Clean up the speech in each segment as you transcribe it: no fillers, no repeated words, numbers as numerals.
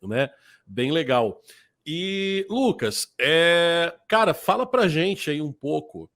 né? Bem legal. E, Lucas, cara, fala pra gente aí um pouco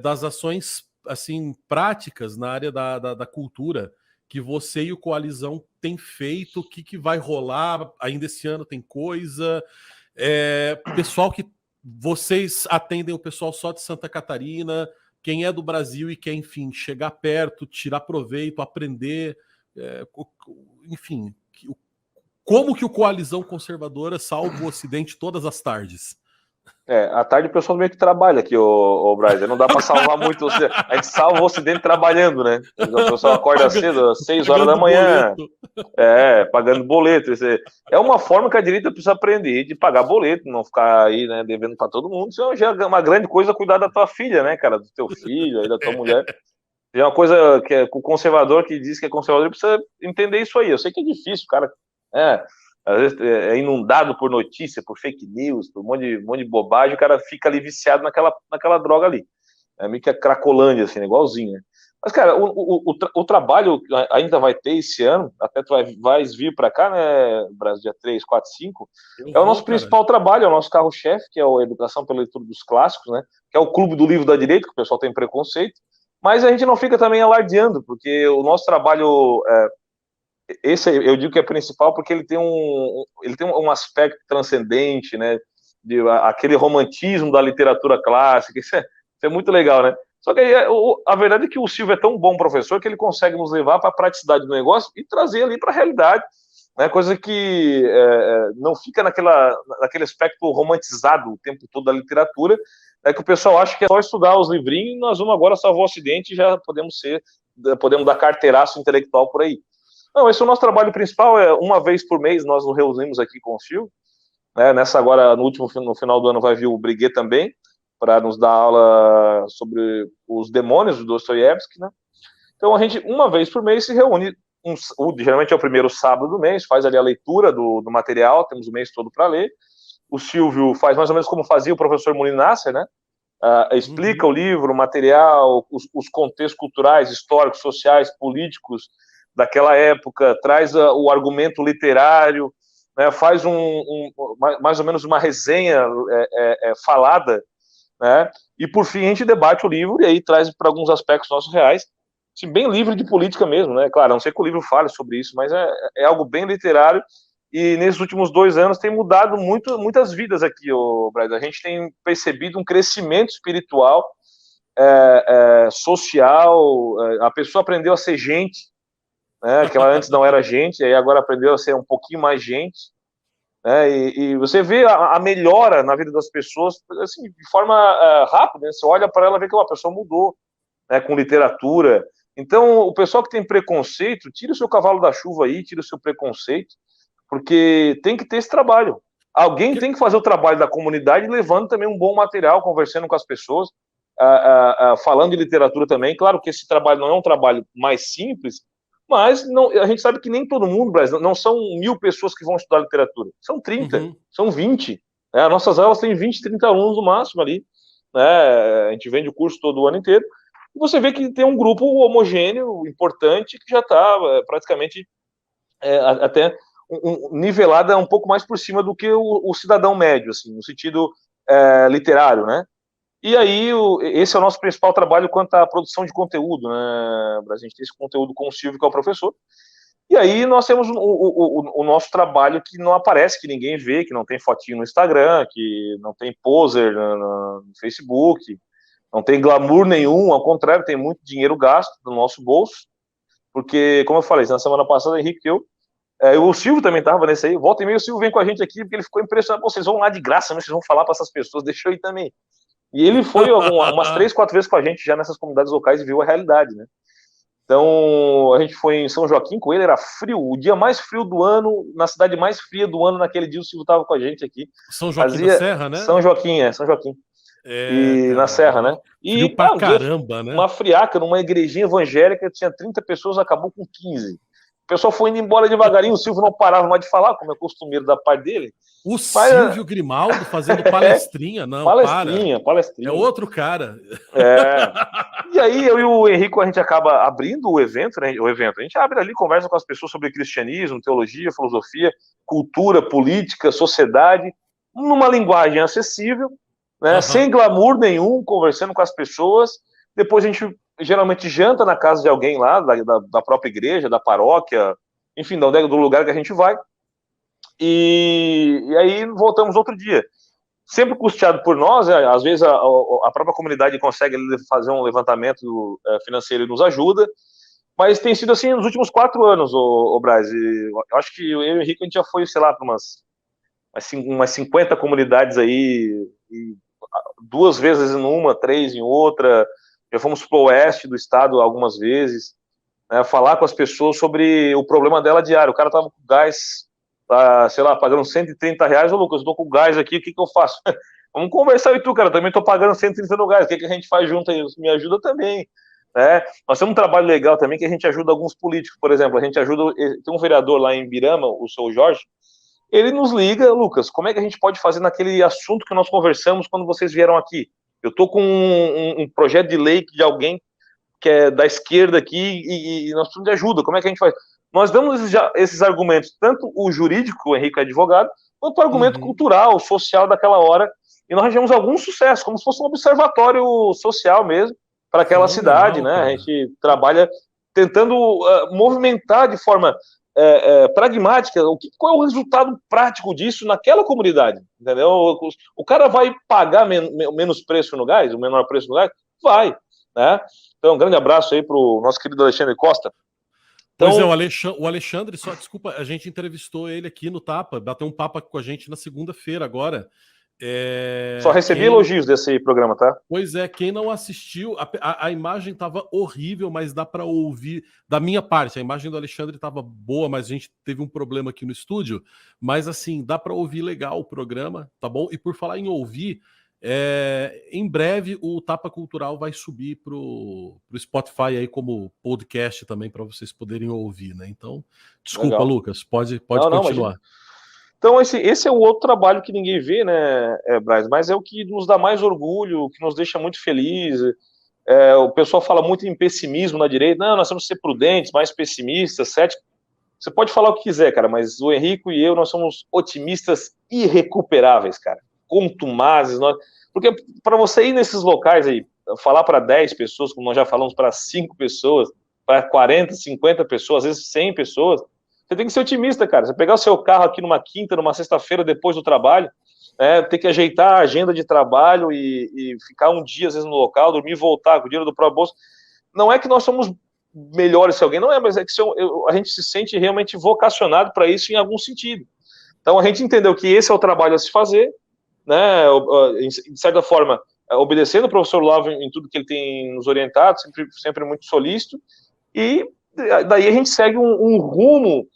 das ações assim práticas na área da cultura que você e o Coalizão têm feito, o que vai rolar ainda esse ano, tem coisa, pessoal que vocês atendem o pessoal só de Santa Catarina, quem é do Brasil e quer, enfim, chegar perto, tirar proveito, aprender, enfim, como que o Coalizão Conservadora salva o Ocidente todas as tardes? À tarde o pessoal meio que trabalha aqui, o Braz. Não dá para salvar muito. A gente salva o Ocidente trabalhando, né? O pessoal acorda cedo, às 6 horas da manhã. Boleto. Pagando boleto. É uma forma que a direita precisa aprender de pagar boleto, não ficar aí, né, devendo para todo mundo. Isso já é uma grande coisa cuidar da tua filha, né, cara? Do teu filho, aí, da tua mulher. É uma coisa que o conservador que diz que é conservador precisa entender isso aí. Eu sei que é difícil, cara. Às vezes é inundado por notícia, por fake news, por um monte de bobagem, o cara fica ali viciado naquela droga ali. É meio que a Cracolândia, assim, igualzinho, né? Mas, cara, o trabalho ainda vai ter esse ano, até tu vai vir para cá, né, Brasil, dia 3, 4, 5, o nosso principal trabalho, é o nosso carro-chefe, que é a Educação pela Leitura dos Clássicos, né, que é o clube do livro da direita, que o pessoal tem preconceito, mas a gente não fica também alardeando, porque o nosso trabalho, esse eu digo que é principal, porque ele tem um aspecto transcendente, né, aquele romantismo da literatura clássica, isso é muito legal, né? Só que a verdade é que o Silvio é tão bom professor que ele consegue nos levar para a praticidade do negócio e trazer ali para a realidade, né? Coisa que não fica naquele aspecto romantizado o tempo todo da literatura, que o pessoal acha que é só estudar os livrinhos e nós vamos agora salvar o Ocidente e já podemos dar carteiraço intelectual por aí. Não, esse é o nosso trabalho principal, uma vez por mês nós nos reunimos aqui com o Silvio, né? Nessa agora, no final do ano vai vir o Briguet também, para nos dar aula sobre os demônios do Dostoiévski, né? Então a gente, uma vez por mês, se reúne, geralmente é o primeiro sábado do mês, faz ali a leitura do material, temos o mês todo para ler. O Silvio faz mais ou menos como fazia o professor Munir Nasser, né? Explica o livro, o material, os contextos culturais, históricos, sociais, políticos daquela época, traz o argumento literário, né? Faz mais ou menos uma resenha falada, né? E por fim a gente debate o livro e aí traz para alguns aspectos nossos reais, assim, bem livre de política mesmo, né? Claro, não sei que o livro fale sobre isso, mas é algo bem literário e nesses últimos 2 anos tem mudado muitas vidas aqui, Brasil. A gente tem percebido um crescimento espiritual, social, a pessoa aprendeu a ser gente, né? Que ela antes não era gente, aí agora aprendeu a ser um pouquinho mais gente. E você vê a melhora na vida das pessoas assim, de forma rápida, né? Você olha para ela e vê que uma pessoa mudou, né, com literatura. Então, o pessoal que tem preconceito, tira o seu cavalo da chuva aí, tira o seu preconceito, porque tem que ter esse trabalho. Alguém tem que fazer o trabalho da comunidade, levando também um bom material, conversando com as pessoas, falando de literatura também. Claro que esse trabalho não é um trabalho mais simples, mas a gente sabe que nem todo mundo, Brasil, não são 1.000 pessoas que vão estudar literatura, são 30, são 20. As nossas aulas têm 20, 30 alunos no máximo ali, né? A gente vende o curso todo o ano inteiro, e você vê que tem um grupo homogêneo, importante, que já está praticamente até nivelada um pouco mais por cima do que o cidadão médio, assim, no sentido literário, né? E aí, esse é o nosso principal trabalho quanto à produção de conteúdo, né? A gente tem esse conteúdo com o Silvio, que é o professor. E aí nós temos o nosso trabalho que não aparece, que ninguém vê, que não tem fotinho no Instagram, que não tem poser no Facebook, não tem glamour nenhum, ao contrário, tem muito dinheiro gasto no nosso bolso, porque, como eu falei, na semana passada, Henrique e o Silvio também estava nesse aí, volta e meia o Silvio vem com a gente aqui, porque ele ficou impressionado, vocês vão lá de graça, mas vocês vão falar para essas pessoas, deixa eu ir também. E ele foi umas 3, 4 vezes com a gente já nessas comunidades locais e viu a realidade, né? Então, a gente foi em São Joaquim com ele, era frio, o dia mais frio do ano, na cidade mais fria do ano, naquele dia o Silvio estava com a gente aqui. São Joaquim da Serra, né? São Joaquim, São Joaquim. E cara, na Serra, né? Frio pra caramba, né? Uma friaca numa igrejinha evangélica, tinha 30 pessoas, acabou com 15. pessoal foi indo embora devagarinho, o Silvio não parava mais de falar, como é costumeiro da parte dele. O Silvio Grimaldo fazendo palestrinha, não, palestrinha. É outro cara. E aí, eu e o Henrico, a gente acaba abrindo o evento, né? A gente abre ali, conversa com as pessoas sobre cristianismo, teologia, filosofia, cultura, política, sociedade, numa linguagem acessível, né? Sem glamour nenhum, conversando com as pessoas. Depois a gente geralmente janta na casa de alguém lá, da própria igreja, da paróquia, enfim, do lugar que a gente vai. E aí voltamos outro dia. Sempre custeado por nós, às vezes a própria comunidade consegue fazer um levantamento financeiro e nos ajuda, mas tem sido assim nos últimos 4 anos, o Braz. Eu acho que eu e o Henrique, a gente já foi, sei lá, para umas 50 comunidades aí, e 2 vezes em uma, 3 em outra, já fomos para o oeste do estado algumas vezes, né, falar com as pessoas sobre o problema dela diário. O cara tava com gás, sei lá, pagando R$130. Ô, Lucas, eu tô com gás aqui, o que eu faço? Vamos conversar, e tu, cara, também tô pagando 130 no gás, o que a gente faz junto aí? Me ajuda também, né? Nós temos um trabalho legal também, que a gente ajuda alguns políticos, por exemplo, a gente ajuda, tem um vereador lá em Birama, o seu Jorge, ele nos liga, Lucas, como é que a gente pode fazer naquele assunto que nós conversamos quando vocês vieram aqui? Eu tô com um projeto de lei de alguém que é da esquerda aqui e nós precisamos de ajuda, como é que a gente faz? Nós damos esses argumentos, tanto o jurídico, o Henrique é advogado, quanto o argumento cultural, social daquela hora, e nós arranjamos algum sucesso, como se fosse um observatório social mesmo, para aquela cidade, né? Cara. A gente trabalha tentando movimentar de forma pragmática, qual é o resultado prático disso naquela comunidade, entendeu? O cara vai pagar menos preço no gás, o menor preço no gás? Vai, né? Então, um grande abraço aí para o nosso querido Alexandre Costa. Então, pois é, o Alexandre, só desculpa, a gente entrevistou ele aqui no Tapa, bateu um papo com a gente na segunda-feira agora. Só recebi elogios desse programa, tá? Pois é, quem não assistiu, a imagem estava horrível, mas dá para ouvir, da minha parte, a imagem do Alexandre estava boa, mas a gente teve um problema aqui no estúdio, mas assim, dá para ouvir legal o programa, tá bom? E por falar em ouvir, em breve o Tapa Cultural vai subir pro Spotify aí como podcast também para vocês poderem ouvir, né? Então, desculpa, legal. Lucas, pode continuar. Então, esse é o outro trabalho que ninguém vê, né, Braz? Mas é o que nos dá mais orgulho, que nos deixa muito felizes. O pessoal fala muito em pessimismo na direita. Não, nós temos que ser prudentes, mais pessimistas, céticos. Você pode falar o que quiser, cara, mas o Henrico e eu, nós somos otimistas irrecuperáveis, cara. Contumazes. Porque para você ir nesses locais aí, falar para 10 pessoas, como nós já falamos, para 5 pessoas, para 40, 50 pessoas, às vezes 100 pessoas, você tem que ser otimista, cara. Você pegar o seu carro aqui numa quinta, numa sexta-feira depois do trabalho, ter que ajeitar a agenda de trabalho e ficar um dia, às vezes, no local, dormir e voltar com o dinheiro do próprio bolso. Não é que nós somos melhores que alguém, não é, mas é que a gente se sente realmente vocacionado para isso em algum sentido. Então, a gente entendeu que esse é o trabalho a se fazer, né? De certa forma, obedecendo o professor Love em tudo que ele tem nos orientado, sempre muito solícito, e daí a gente segue um rumo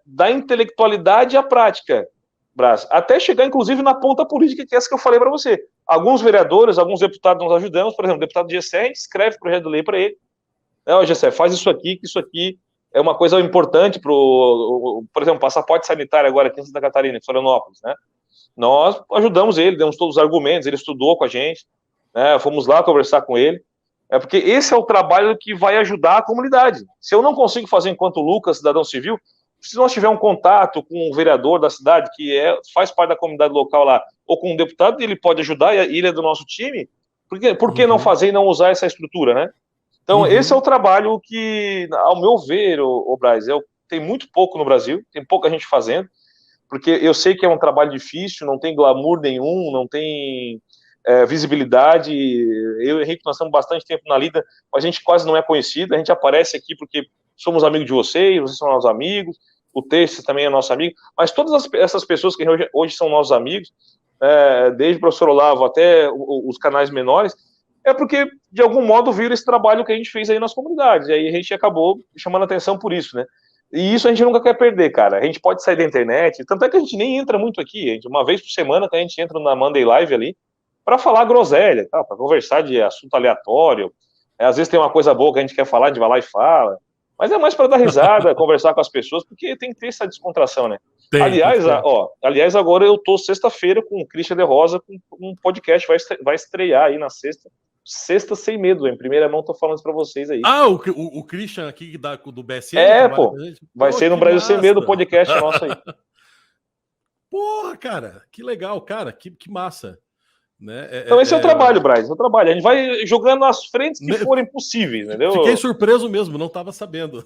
da intelectualidade à prática, Brás, até chegar, inclusive, na ponta política, que é essa que eu falei para você. Alguns vereadores, alguns deputados nós ajudamos, por exemplo, o deputado Gessé, a gente escreve projeto de lei para ele. Gessé, faz isso aqui, que isso aqui é uma coisa importante por exemplo, passaporte sanitário agora aqui em Santa Catarina, em Florianópolis, né? Nós ajudamos ele, demos todos os argumentos, ele estudou com a gente, né? Fomos lá conversar com ele. Porque esse é o trabalho que vai ajudar a comunidade. Se eu não consigo fazer enquanto Lucas, cidadão civil, se nós tiver um contato com um vereador da cidade, que faz parte da comunidade local lá, ou com um deputado, ele pode ajudar, e ele é do nosso time, por que não fazer e não usar essa estrutura, né? Então, esse é o trabalho que, ao meu ver, o Braz, tem muito pouco no Brasil, tem pouca gente fazendo, porque eu sei que é um trabalho difícil, não tem glamour nenhum, não tem visibilidade. Eu e o Henrique, nós estamos bastante tempo na lida, mas a gente quase não é conhecido, a gente aparece aqui porque somos amigos de vocês são nossos amigos, o Texas também é nosso amigo, mas todas essas pessoas que hoje são nossos amigos, desde o professor Olavo até os canais menores, é porque, de algum modo, viram esse trabalho que a gente fez aí nas comunidades, e aí a gente acabou chamando atenção por isso, né? E isso a gente nunca quer perder, cara. A gente pode sair da internet, tanto é que a gente nem entra muito aqui, uma vez por semana que a gente entra na Monday Live ali, para falar groselha, para conversar de assunto aleatório. Às vezes tem uma coisa boa que a gente quer falar, a gente vai lá e fala. Mas é mais para dar risada, conversar com as pessoas, porque tem que ter essa descontração, né? Aliás, agora eu tô sexta-feira com o Christian de Rosa, com um podcast, vai estrear aí na sexta. Sexta Sem Medo, em primeira mão tô falando isso pra vocês aí. O Christian aqui do BSN? Pô, vai ser no Brasil massa. Sem Medo o podcast nosso aí. Porra, cara, que legal, cara, que massa. Né? Então esse é o trabalho, Braz, é o trabalho. A gente vai jogando as frentes que forem possíveis, entendeu? Fiquei surpreso mesmo, não tava sabendo.